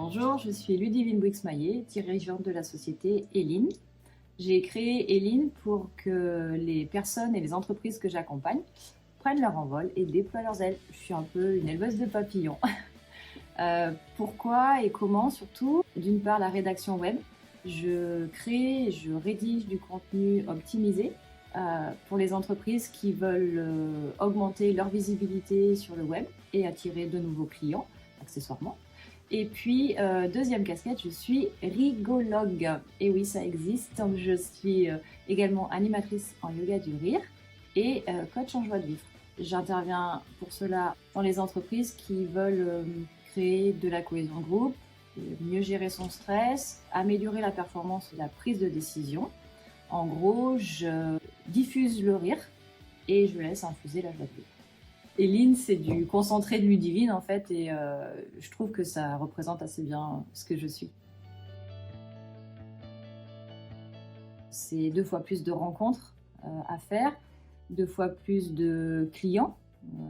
Bonjour, je suis Ludivine Bouix-Maillet, dirigeante de la société Eline. J'ai créé Eline pour que les personnes et les entreprises que j'accompagne prennent leur envol et déploient leurs ailes. Je suis un peu une éleveuse de papillons. Pourquoi et comment surtout? D'une part, la rédaction web. Je crée et je rédige du contenu optimisé pour les entreprises qui veulent augmenter leur visibilité sur le web et attirer de nouveaux clients, accessoirement. Et puis, deuxième casquette, je suis rigologue. Et oui, ça existe. Donc, je suis également animatrice en yoga du rire et coach en joie de vivre. J'interviens pour cela dans les entreprises qui veulent créer de la cohésion de groupe, mieux gérer son stress, améliorer la performance de la prise de décision. En gros, je diffuse le rire et je laisse infuser la joie de vivre. Eline, c'est du concentré de Ludivine en fait, et je trouve que ça représente assez bien ce que je suis. C'est 2 fois plus de rencontres à faire, 2 fois plus de clients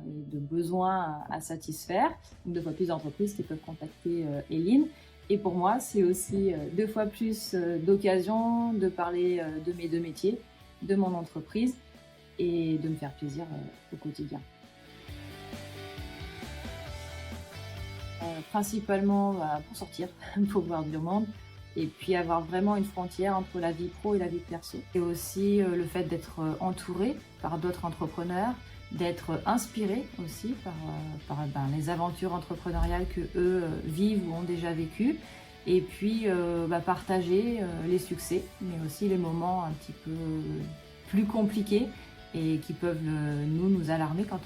et de besoins à satisfaire, donc 2 fois plus d'entreprises qui peuvent contacter Eline. Et pour moi, c'est aussi 2 fois plus d'occasions de parler de mes 2 métiers, de mon entreprise et de me faire plaisir au quotidien. Principalement pour sortir, pour voir du monde et puis avoir vraiment une frontière entre la vie pro et la vie perso. Et aussi le fait d'être entouré par d'autres entrepreneurs, d'être inspiré aussi par les aventures entrepreneuriales que eux vivent ou ont déjà vécues. Et puis partager les succès, mais aussi les moments un petit peu plus compliqués et qui peuvent nous alarmer quand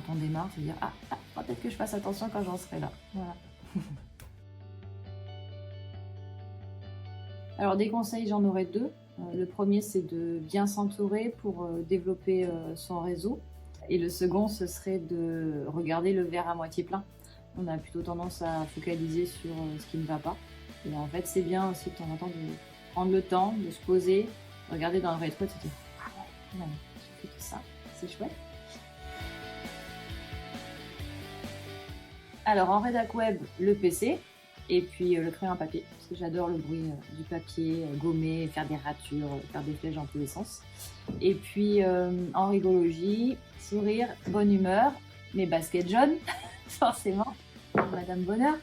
on démarre, se dire peut-être que je fasse attention quand j'en serai là. Voilà. Alors des conseils, j'en aurais 2. Le premier, c'est de bien s'entourer pour développer son réseau. Et le second, ce serait de regarder le verre à moitié plein. On a plutôt tendance à focaliser sur ce qui ne va pas. Et en fait, c'est bien aussi de temps en temps de prendre le temps, de se poser, regarder dans le rétro et de se dire « Ah, j'ai fait tout ça, c'est chouette ». Alors en rédac web, le PC et puis le crayon à papier, parce que j'adore le bruit du papier, gommer, faire des ratures, faire des flèches dans tous les sens. Et puis en rigologie, sourire, bonne humeur, mes baskets jaunes, forcément, Madame Bonheur.